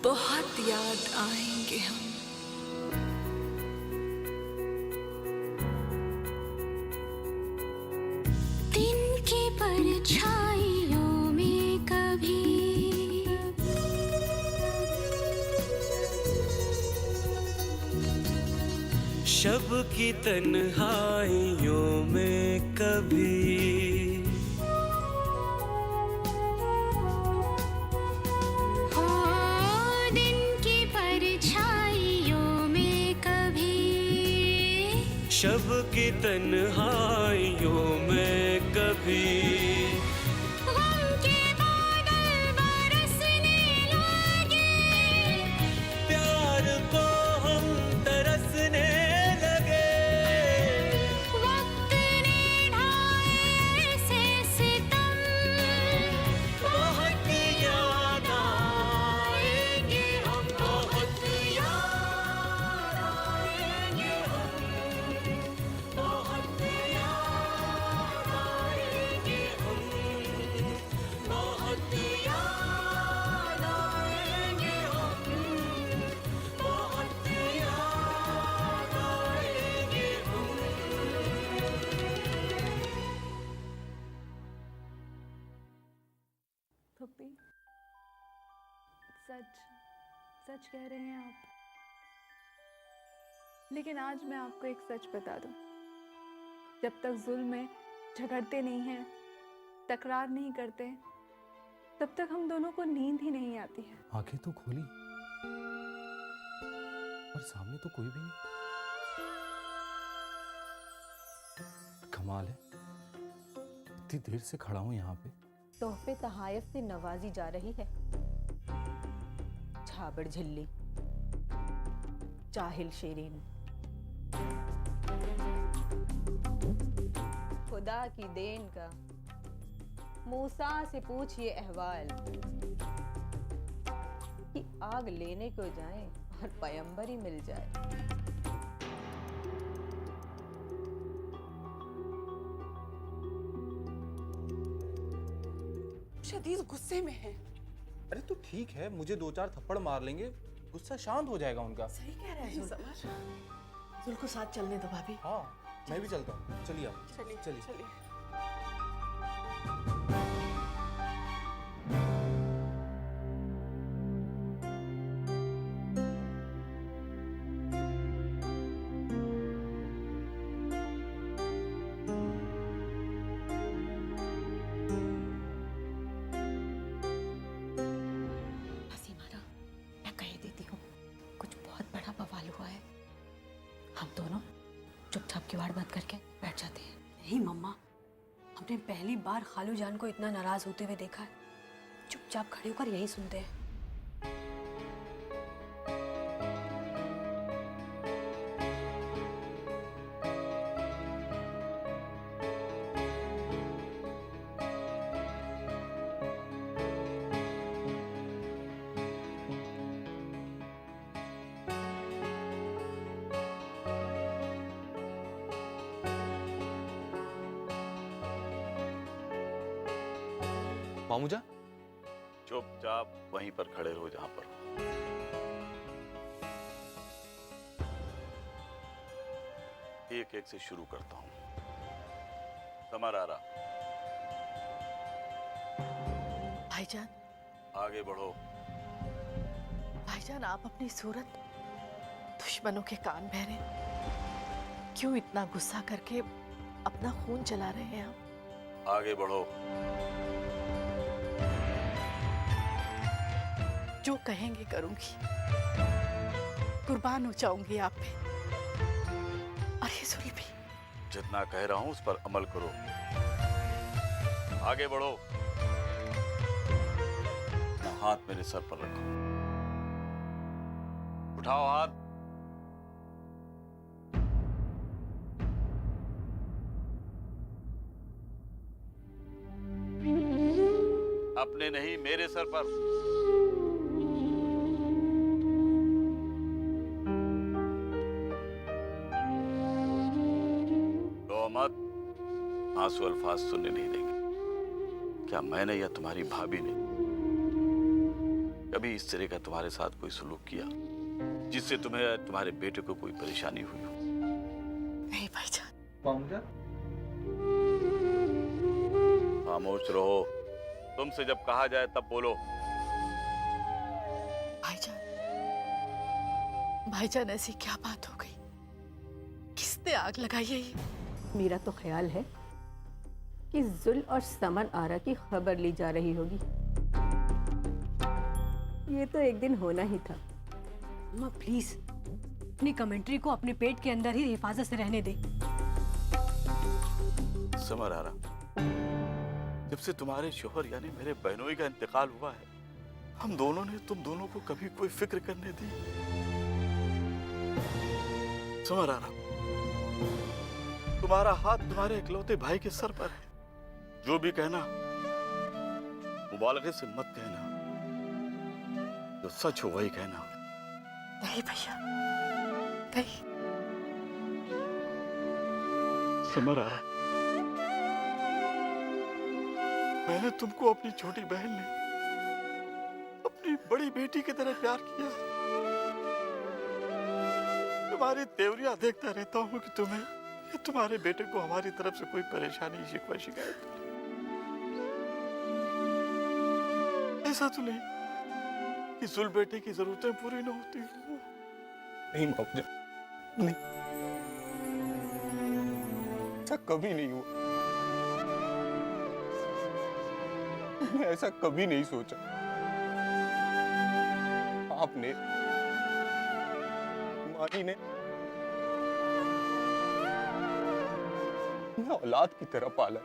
बहुत याद आएंगे हम। दिन की परछाइयों में कभी शब की तन्हाइयों में कभी हो, दिन की परछाइयों में कभी शब की तन्हाइयों में कभी गम के बादल बरसने लगे, प्यार को हम तरसने लगे। वक्त ने ढाए ऐसे सितम, बहुत याद आएंगे हम, बहुत याद आएंगे हम, बहुत याद आएंगे हम, बहुत याद आएंगे हम, बहुत याद आएंगे हम। पप्पी, सच सच कह रहे हैं आप। लेकिन आज मैं आपको एक सच बता दूं, जब तक जुल्म में झगड़ते नहीं हैं, तकरार नहीं करते, तब तक हम दोनों को नींद ही नहीं आती है। आंखें तो खोली और सामने तो कोई भी नहीं। कमाल है, इतनी देर से खड़ा हूं यहाँ पे। तोहफे तहायफ से नवाजी जा रही है। छाबड़ झिल्ली, जाहिल शेरीन, खुदा की देन का मूसा से पूछिए अहवाल कि आग लेने को जाएं और पैगंबर ही मिल जाए। शदीद गुस्से में है। अरे तो ठीक है, मुझे 2-4 थप्पड़ मार लेंगे, गुस्सा शांत हो जाएगा उनका। सही कह रहे हैं जुल को साथ चलने दो भाभी। हाँ, मैं भी चलता हूँ। चलिए आप। चलिए चलिए। चलिए। हंसी मारा, मैं कह देती हूँ कुछ बहुत बड़ा बवाल हुआ है। हम दोनों चुपचाप किवाड़ बंद करके बैठ जाते हैं। नहीं मम्मा, हमने पहली बार खालू जान को इतना नाराज होते हुए देखा है। चुपचाप खड़े होकर यही सुनते हैं। मामूजा, चुपचाप वहीं पर खड़े रहो जहां पर हो। एक एक से शुरू करता हूं। समरारा, भाईजान, आगे बढ़ो। भाईजान आप अपनी सूरत दुश्मनों के कान बहरे, क्यों इतना गुस्सा करके अपना खून चला रहे हैं आप? आगे बढ़ो। जो कहेंगे करूंगी, कुर्बान हो जाऊंगी आप पे। और ये सुन भी, जितना कह रहा हूं उस पर अमल करो। आगे बढ़ो। अपना हाथ मेरे सर पर रखो। उठाओ हाथ। अपने नहीं, मेरे सर पर। रो मत, आंसू अल्फाज सुनने नहीं देंगे। क्या मैंने या तुम्हारी भाभी ने कभी इस तरह का तुम्हारे साथ कोई सलूक किया जिससे तुम्हें या तुम्हारे बेटे को कोई परेशानी हुई हो? नहीं भाईजान। मामूजान, खामोश रहो। तुमसे जब कहा जाए तब बोलो। भाईजान, भाईजान ऐसी क्या बात हो गई? किसने आग लगाई है ये? मेरा तो ख्याल है कि जुल और समन आरा की खबर ली जा रही होगी। ये तो एक दिन होना ही था। अम्मा प्लीज अपनी कमेंट्री को अपने पेट के अंदर ही हिफाजत से रहने दे। समर आ रहा, जब से तुम्हारे शोहर यानी मेरे बहनोई का इंतकाल हुआ है, हम दोनों ने तुम दोनों को कभी कोई फिक्र करने दी? समर आ रहा, तुम्हारा हाथ तुम्हारे इकलौते भाई के सर पर है। जो भी कहना मुबालगे से मत कहना, जो सच हो वही कहना। नहीं भैया, नहीं। समर आ रहा, मैंने तुमको अपनी छोटी बहन ने अपनी बड़ी बेटी की तरह प्यार किया। तुम्हारी तेवरियां देखता रहता हूँ कि तुम्हें या तुम्हारे बेटे को हमारी तरफ से कोई परेशानी, शिकवा, शिकायत। ऐसा तो नहीं कि जुल बेटे की जरूरतें पूरी न होती हो। नहीं मामूजान, नहीं, ऐसा कभी नहीं हुआ। मैंने ऐसा कभी नहीं सोचा। आपने, मानी ने हमें औलाद की तरह पाला,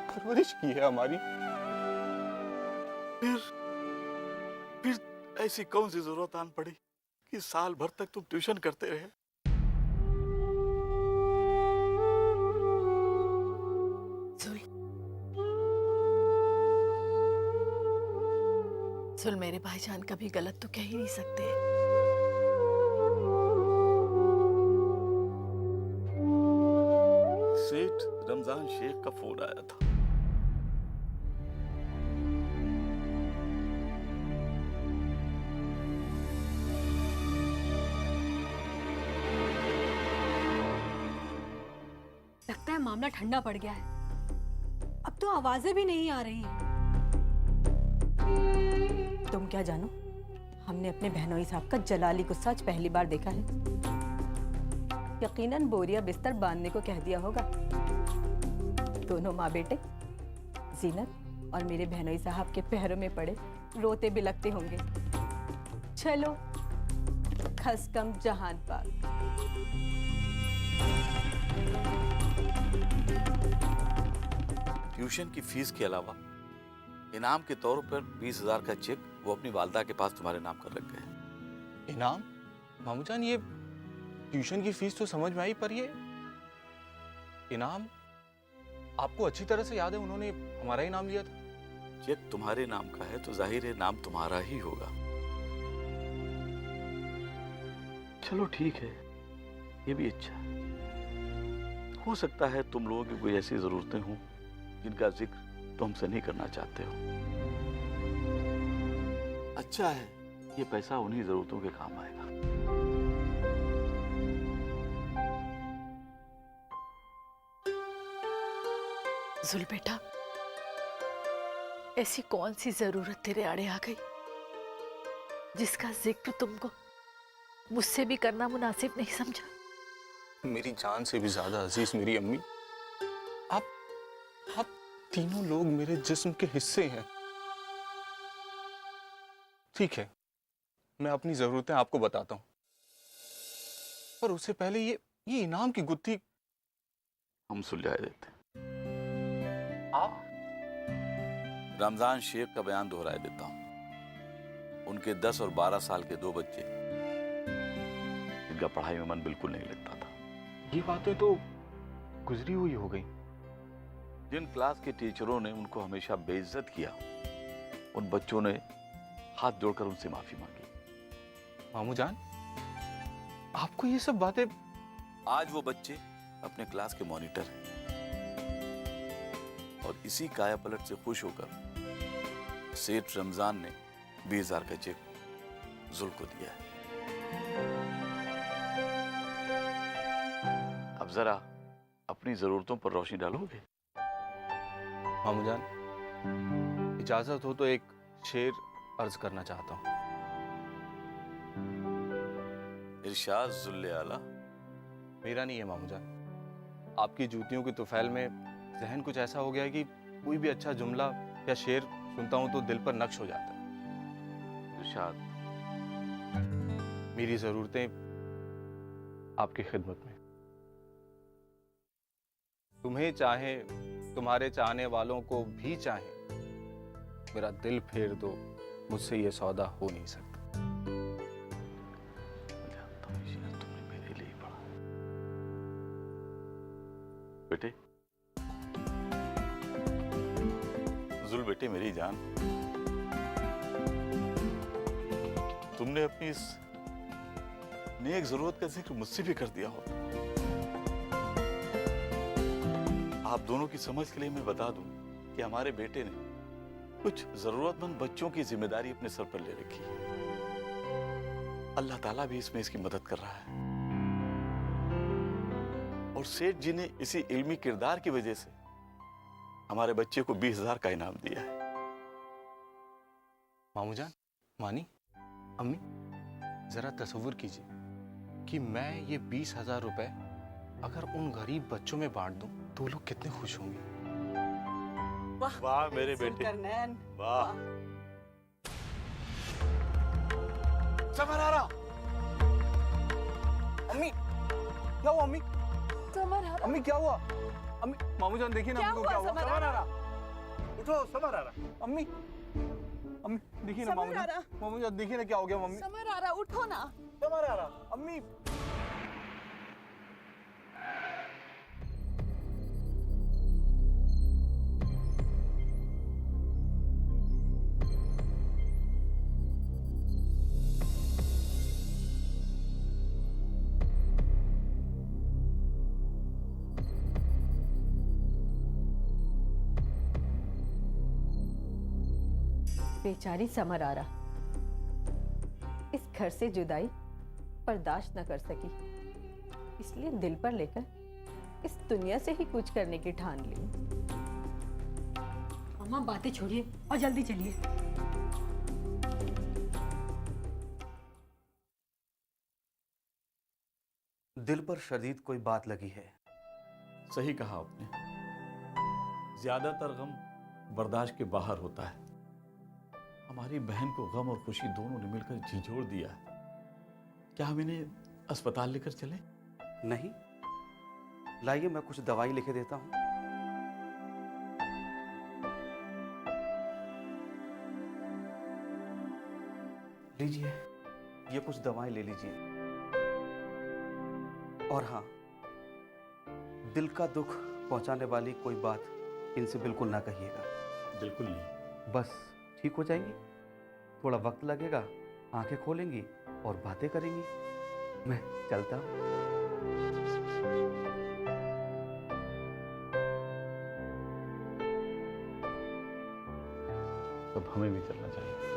परवरिश की है हमारी। फिर ऐसी कौन सी जरूरत आन पड़ी कि साल भर तक तुम ट्यूशन करते रहे? जुल, जुल मेरे भाईजान कभी गलत तो कह ही नहीं सकते। सेठ रमजान शेख का फोन आया था। लगता है मामला ठंडा पड़ गया है। अब तो आवाजें भी नहीं आ रही हैं। तुम क्या जानो, हमने अपने बहनोई साहब का जलाली गुस्सा आज पहली बार देखा है। यकीनन बोरिया बिस्तर बांधने को कह दिया होगा। दोनों माँ बेटे जीनत और मेरे बहनोई साहब के पैरों में पड़े रोते भी लगते होंगे। चलो खस कम जहान पाक। ट्यूशन की फीस के अलावा इनाम के तौर पर 20,000 का चेक वो अपनी वालदा के पास तुम्हारे नाम कर रख गए। इनाम? मामूजान, ये ट्यूशन की फीस तो समझ में आई, पर ये इनाम आपको अच्छी तरह से याद है, उन्होंने हमारा ही नाम लिया था। चेक तुम्हारे नाम का है तो जाहिर है नाम तुम्हारा ही होगा। चलो ठीक है, ये भी अच्छा है। हो सकता है तुम लोगों की कोई ऐसी जरूरतें हों जिनका जिक्र तुम हमसे नहीं करना चाहते हो। अच्छा है, ये पैसा उन्हीं जरूरतों के काम आएगा। जुल बेटा, ऐसी कौन सी जरूरत तेरे आड़े आ गई जिसका जिक्र तुमको मुझसे भी करना मुनासिब नहीं समझा? मेरी जान से भी ज्यादा अजीज मेरी अम्मी, आप तीनों लोग मेरे जिस्म के हिस्से हैं। ठीक है, मैं अपनी जरूरतें आपको बताता हूं, पर उससे पहले ये इनाम की गुत्थी हम सुलझा देते। आप रमजान शेख का बयान दोहराए देता हूं। उनके 10 और 12 साल के 2 बच्चे जिनका पढ़ाई में मन बिल्कुल नहीं लगता था। ये बातें तो गुजरी हुई हो गई। जिन क्लास के टीचरों ने उनको हमेशा बेइज्जत किया, उन बच्चों ने हाथ जोड़कर उनसे माफी मांगी। मामूजान, आपको ये सब बातें? आज वो बच्चे अपने क्लास के मॉनिटर हैं और इसी काया पलट से खुश होकर सेठ रमजान ने 20,000 का चेक जुल को दिया है। अब जरा अपनी जरूरतों पर रोशनी डालोगे? मामू जान, इजाजत हो तो एक शेर अर्ज करना चाहता हूँ। इरशाद जुल्ले आला। मेरा नहीं है मामू जान, आपकी जूतियों की तुफैल में जहन कुछ ऐसा हो गया है कि कोई भी अच्छा जुमला या शेर सुनता हूं तो दिल पर नक्श हो जाता है। इरशाद। मेरी जरूरतें आपकी खिदमत में। तुम्हें चाहे, तुम्हारे चाहने वालों को भी चाहे, मेरा दिल फेर दो, मुझसे ये सौदा हो नहीं सकता। जानता हूं ये तुमने मेरे लिए ही पढ़ा है। बेटे, जुल बेटे मेरी जान, तुमने अपनी इस नेक जरूरत का जिक्र मुझसे भी कर दिया हो। आप दोनों की समझ के लिए मैं बता दूं कि हमारे बेटे ने कुछ जरूरतमंद बच्चों की जिम्मेदारी अपने सर पर ले रखी है। अल्लाह ताला भी इसमें इसकी मदद कर रहा है और सेठ जी ने इसी इल्मी किरदार की वजह से हमारे बच्चे को 20,000 का इनाम दिया है। मामू जान, मानी, अम्मी, जरा तसव्वुर कीजिए कि मैं ये 20,000 रुपए अगर उन गरीब बच्चों में बांट दूं तो वो लोग कितने खुश होंगे। वाह मेरे बेटे, वाह। समर आ रहा। अम्मी, क्या हुआ अम्मी? अम्मी क्या हुआ? अम्मी, मामू जान देखिए ना अम्मी को क्या हुआ? समर आ रहा। उठो, समर आ रहा। अम्मी, अम्मी देखिए ना मामू जान, मामू जान देखिए ना क्या हो गया मम्मी? समर आ रहा, उठो ना। समर आ रहा। अम्मी, बेचारी समर आ रहा इस घर से जुदाई बर्दाश्त न कर सकी, इसलिए दिल पर लेकर इस दुनिया से ही कुछ करने की ठान ली। मम्मा बातें छोड़िए और जल्दी चलिए। दिल पर शदीद कोई बात लगी है। सही कहा आपने, ज्यादातर गम बर्दाश्त के बाहर होता है। हमारी बहन को गम और खुशी दोनों ने मिलकर झिझोड़ दिया है। क्या हम इन्हें अस्पताल लेकर चले? नहीं, लाइए मैं कुछ दवाई लिखे देता हूं। लीजिए, ये कुछ दवाएं ले लीजिए। और हाँ, दिल का दुख पहुंचाने वाली कोई बात इनसे बिल्कुल ना कहिएगा। बिल्कुल नहीं। बस ठीक हो जाएंगी। थोड़ा वक्त लगेगा, आंखें खोलेंगी और बातें करेंगी। मैं चलता हूँ। तब हमें भी चलना चाहिए।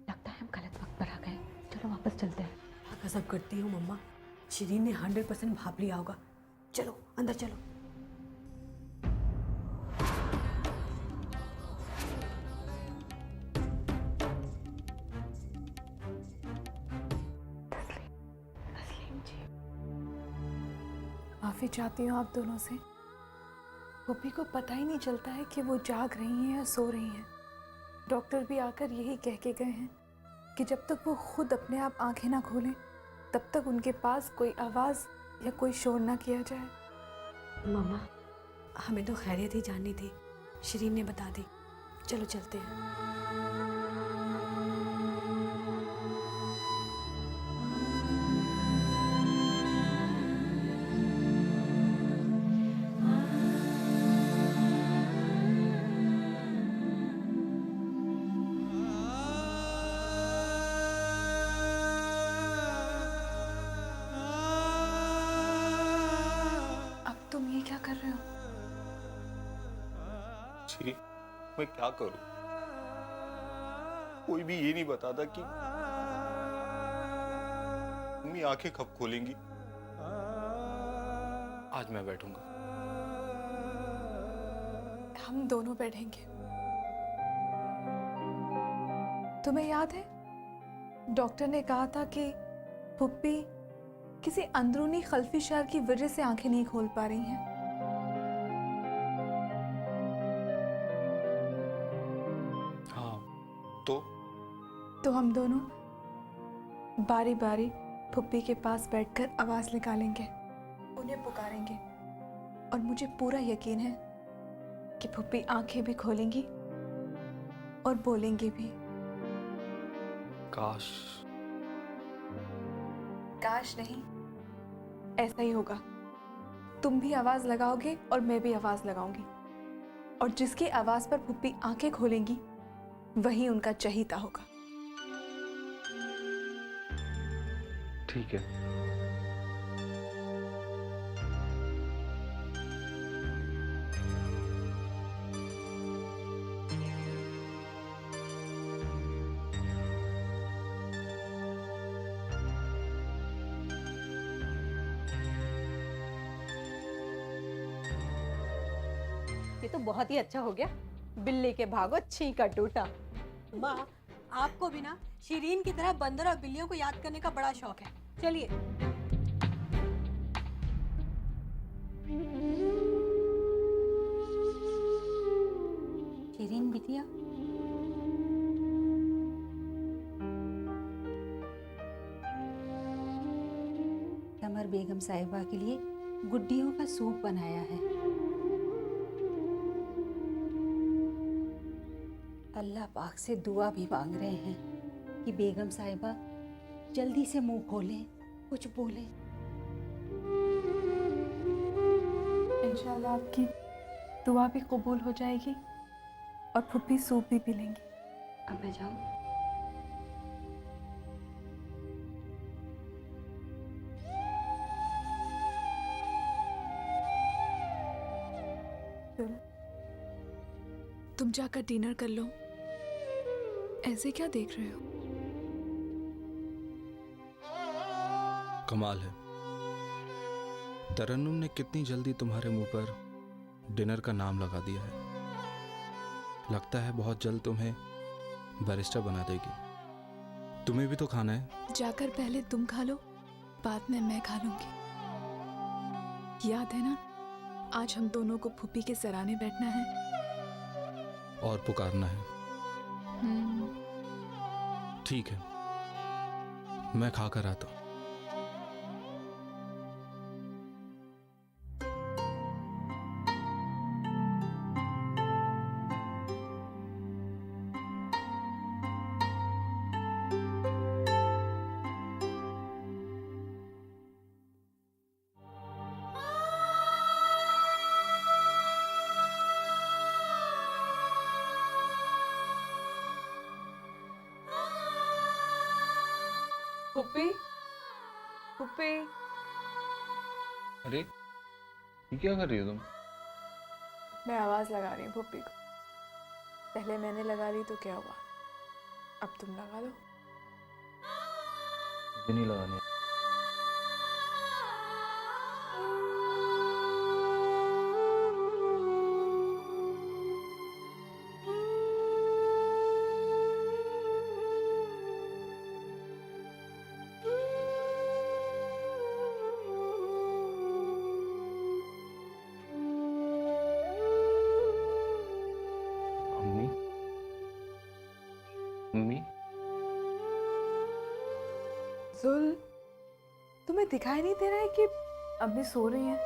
लगता है हम गलत वक्त पर आ गए, चलो वापस चलते हैं। कसम करती हूँ मम्मा, शिरीन ने 100% भाप लिया होगा। चलो अंदर चलो। माफ़ी चाहती हूँ आप दोनों से। गोपी को पता ही नहीं चलता है कि वो जाग रही हैं या सो रही हैं। डॉक्टर भी आकर यही कह के गए हैं कि जब तक वो खुद अपने आप आंखें ना खोलें तब तक उनके पास कोई आवाज़ या कोई शोर ना किया जाए। मम्मा, हमें तो खैरियत ही जाननी थी, शिरीन ने बता दी। चलो चलते हैं। तुम ये क्या कर रहे हो? जी मैं क्या करूं? कोई भी ये नहीं बताता कि मम्मी आंखें कब खोलेंगी। आज मैं बैठूंगा। हम दोनों बैठेंगे। तुम्हें याद है डॉक्टर ने कहा था कि पुप्पी किसी अंदरूनी खल्फिशार की वजह से आंखें नहीं खोल पा रही हैं। हाँ तो हम दोनों बारी बारी पुप्पी के पास बैठकर आवाज निकालेंगे, उन्हें पुकारेंगे और मुझे पूरा यकीन है कि पुप्पी आंखें भी खोलेंगी और बोलेंगी भी। काश नहीं, ऐसा ही होगा। तुम भी आवाज लगाओगे और मैं भी आवाज लगाऊंगी, और जिसकी आवाज पर पुप्पी आंखें खोलेंगी वही उनका चहीता होगा। ठीक है। ये तो बहुत ही अच्छा हो गया। बिल्ली के भागो छींका टूटा। माँ, आपको भी ना शीरीन की तरह बंदर और बिल्लियों को याद करने का बड़ा शौक है। चलिए। शीरीन बिटिया, कमर बेगम साहिबा के लिए गुड्डियों का सूप बनाया है। अल्लाह पाक से दुआ भी मांग रहे हैं कि बेगम साहिबा जल्दी से मुंह खोलें, कुछ बोलें। इंशाल्लाह आपकी दुआ भी कबूल हो जाएगी और पुप्पी सूप भी पी लेंगी। अब मैं जाऊं? तुम जाकर डिनर कर लो। ऐसे क्या देख रहे हो? कमाल है, तरन्नुम ने कितनी जल्दी तुम्हारे मुंह पर डिनर का नाम लगा दिया है। लगता है बहुत जल्द तुम्हें बैरिस्टर बना देगी। तुम्हें भी तो खाना है। जाकर पहले तुम खा लो, बाद में मैं खा लूंगी। याद है ना, आज हम दोनों को फूफी के सराने बैठना है और पुकारना है। ठीक है, मैं खाकर आता हूँ। Puppy, puppy. अरे ये क्या कर रही हो तुम? मैं आवाज लगा रही हूँ पुप्पी को। पहले मैंने लगा ली तो क्या हुआ, अब तुम लगा लो। मुझे नहीं लगानी। मम्मी, जुल, तुम्हें दिखाई नहीं दे रहा है कि अम्मी सो रही हैं?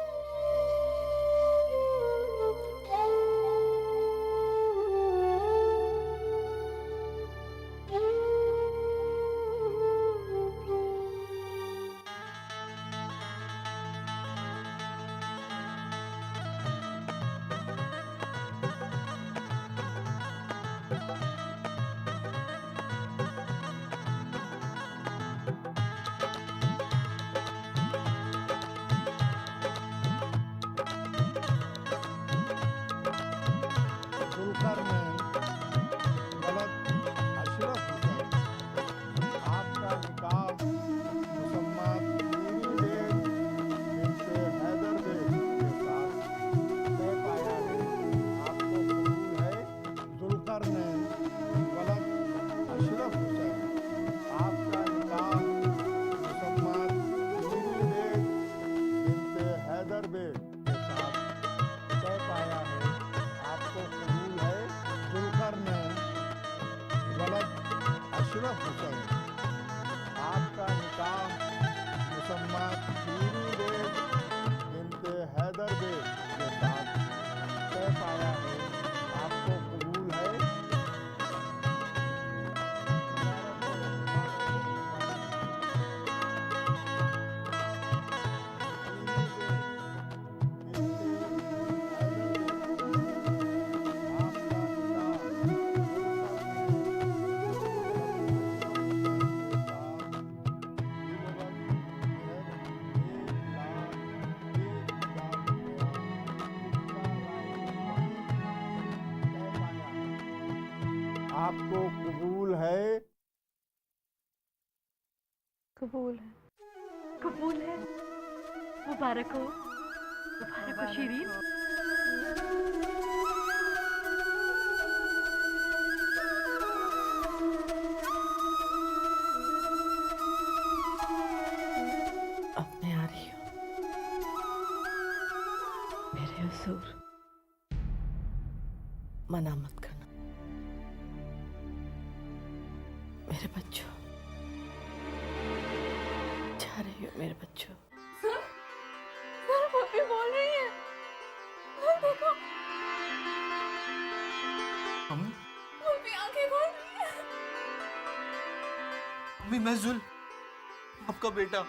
जुल्फकार नैन वलद अशरफ हुसैन। आपका निकाह मुसम्मत नूरी बेग बिनते हैदर बेग के साथ तय पाया है। आपको कबूल है जुल्फकार नैन वलद अशरफ हुसैन। आपका निकाह मुसम्मत नूरी बेग बिनते हैदर बेग के साथ तय पाया है। आपको कबूल है जुल्फकार नैन वलद अशरफ हुसैन। आपका निकाह मुसम्मत नूरी बेग बिनते हैदर बेग के साथ तय पाया है। आपको कबूल है आपको कबूल है कबूल है। कबूल है। मुबारक हो शीरीन। अब मैं आ रही हूँ। मेरे हुजूर मना मत करना मेरे बच्चों। जा रही हूँ मेरे बच्चों। सर पप्पी बोल रही है। सर देखो मम्मी पप्पी आंखें खोल रही है। मम्मी मैं जुल आपका बेटा।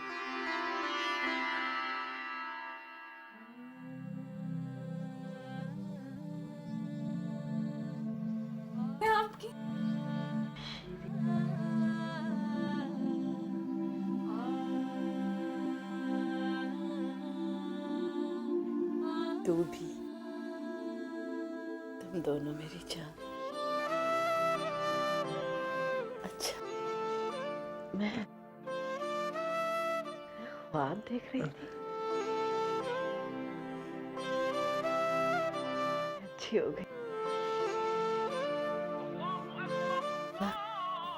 मैं आपकी तू भी, तुम दोनों मेरी जान। अच्छा मैं ख्वाब देख रही थी। अच्छी हो गई।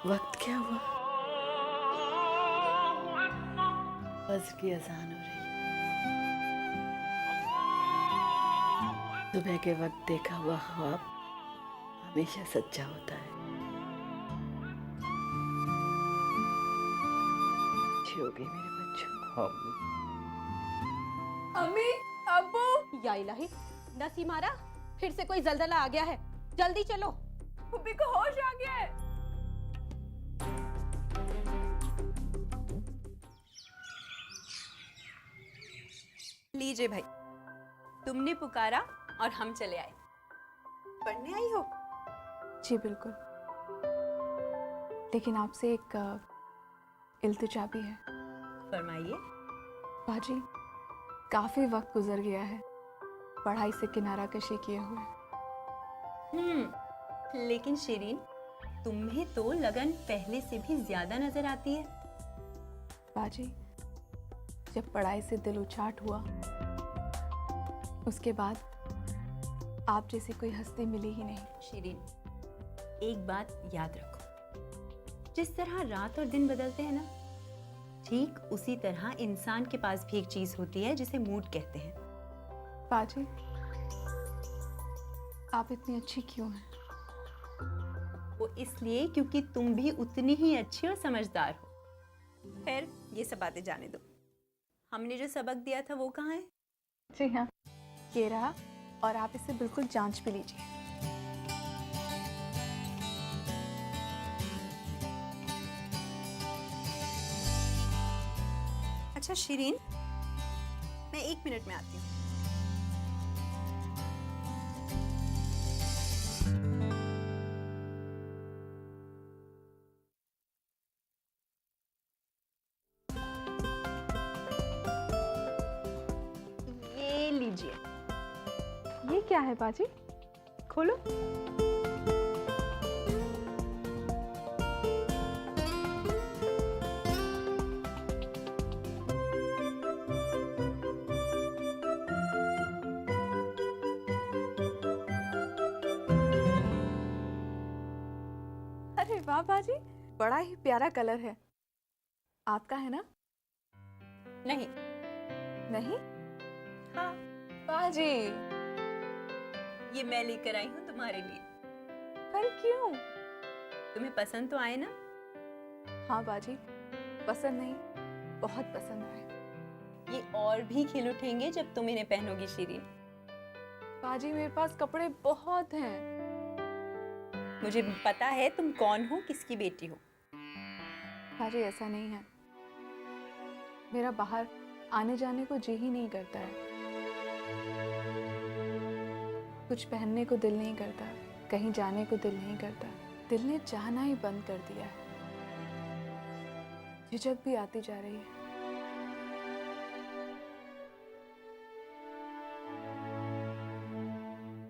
वक्त क्या हुआ? फज्र की अजान हो रही। सुबह के वक्त देखा हुआ ख्वाब हमेशा सच्चा होता है। अच्छी हो गई मेरे बच्चों। अम्मी अब्बू। या इलाही, नसीमारा फिर से कोई जल्जला आ गया है। जल्दी चलो। पप्पी को होश आ गया है। लीजिए भाई, तुमने पुकारा और हम चले आए। पढ़ने आई हो? जी बिल्कुल, लेकिन आपसे एक इल्तिजा भी है। फरमाइए। बाजी, काफी वक्त गुजर गया है पढ़ाई से किनारा कशी किए हुए। लेकिन शिरीन, तुम्हें तो लगन पहले से भी ज्यादा नजर आती है। बाजी, जब पढ़ाई से दिल उचाट हुआ उसके बाद आप जैसी कोई हस्ती मिली ही नहीं। शिरीन, एक बात याद रखो, जिस तरह रात और दिन बदलते हैं ना, ठीक उसी तरह इंसान के पास भी एक चीज होती है जिसे मूड कहते हैं। बाजी, आप इतनी अच्छी क्यों हैं? वो इसलिए क्योंकि तुम भी उतनी ही अच्छी और समझदार हो। खैर, ये सब बातें जाने दो। हमने जो सबक दिया था वो कहाँ है? जी हाँ, ये रहा, और आप इसे बिल्कुल जांच भी लीजिए। अच्छा शिरीन, मैं 1 मिनट में आती हूँ। ये लीजिए। ये क्या है बाजी? खोलो। वाह बाजी, बड़ा ही प्यारा कलर है। आपका है ना? नहीं। नहीं? हाँ, बाजी, ये मैं लेकर आई हूँ तुम्हारे लिए। पर क्यों? तुम्हें पसंद तो आए ना? हाँ बाजी, पसंद नहीं, बहुत पसंद आए। ये और भी खिल उठेंगे जब तुम इन्हें पहनोगी शिरीन। बाजी, मेरे पास कपड़े बहुत हैं। मुझे पता है तुम कौन हो, किसकी बेटी हो। बाजी, ऐसा नहीं है। मेरा बाहर आने जाने को जी ही नहीं करता है। कुछ पहनने को दिल नहीं करता, कहीं जाने को दिल नहीं करता। दिल ने चाहना ही बंद कर दिया है। झिझक भी आती जा रही है।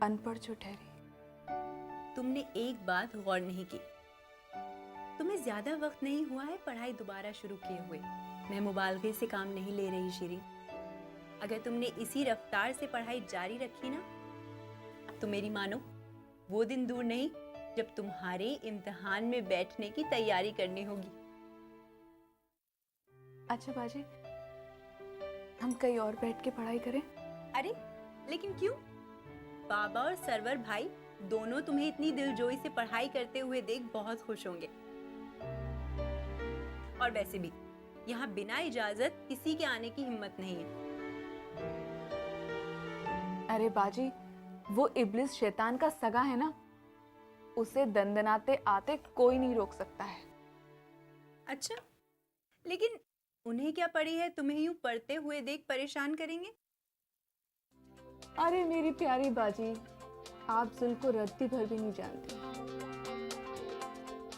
अनपढ़ जो ठहरी। तुमने एक बात गौर नहीं की। तुम्हें ज्यादा वक्त नहीं हुआ है पढ़ाई दोबारा शुरू किए हुए। मैं मुबालगे से काम नहीं ले रही शिरीन। अगर तुमने इसी रफ्तार से पढ़ाई जारी रखी ना, तो मेरी मानो वो दिन दूर नहीं जब तुम्हारे इम्तिहान में बैठने की तैयारी करनी होगी। अच्छा बाजी, हम कहीं और बैठ के पढ़ाई करें? अरे लेकिन क्यों? बाबा और सरवर भाई दोनों तुम्हें इतनी दिलजोई से पढ़ाई करते हुए देख बहुत खुश होंगे। और वैसे भी यहाँ बिना इजाजत किसी के आने की हिम्मत नहीं है। अरे बाजी, वो इब्लिस शैतान का सगा है ना, उसे दंदनाते आते कोई नहीं रोक सकता है। अच्छा, लेकिन उन्हें क्या पड़ी है तुम्हें यूं पढ़ते हुए देख परेशान करेंगे? अरे मेरी प्यारी बाजी, आप जुल को रत्ती भर भी नहीं जानती।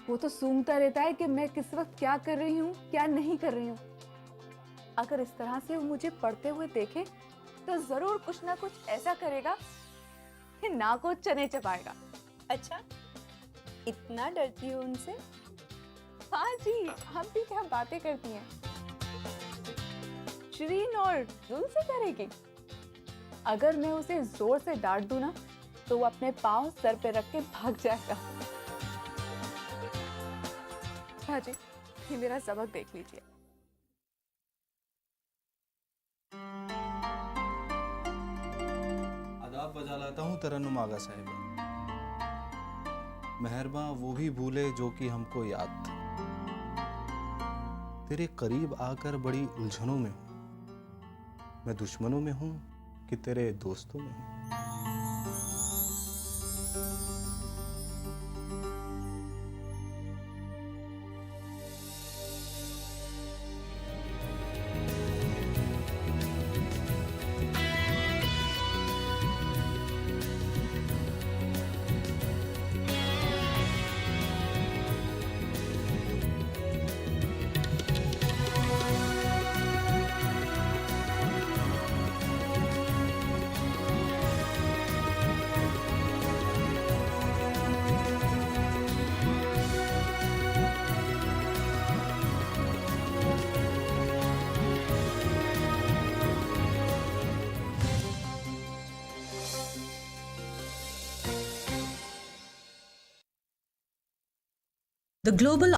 वो तो सूंघता रहता है कि मैं किस वक्त क्या कर रही हूँ, क्या नहीं कर रही हूँ। अगर इस तरह से वो मुझे पढ़ते हुए देखे तो जरूर कुछ ना कुछ ऐसा करेगा कि ना को चने चबाएगा। अच्छा, इतना डरती हो उनसे? हाँ जी, हम भी क्या बातें करती हैं। शिरीन और जुल से करेगी। अगर मैं उसे जोर से डांट दूं ना, तो वो अपने पाँव सर पे रख के भाग जाएगा। हाँ जी, ये मेरा सबक देख लीजिए। आदाब बजा लाता हूँ तरन्नुम आगा साहिबा। मेहरबां वो भी भूले जो कि हमको याद था। तेरे करीब आकर बड़ी उलझनों में हूँ। मैं दुश्मनों में हूँ कि तेरे दोस्तों में हूँ। The global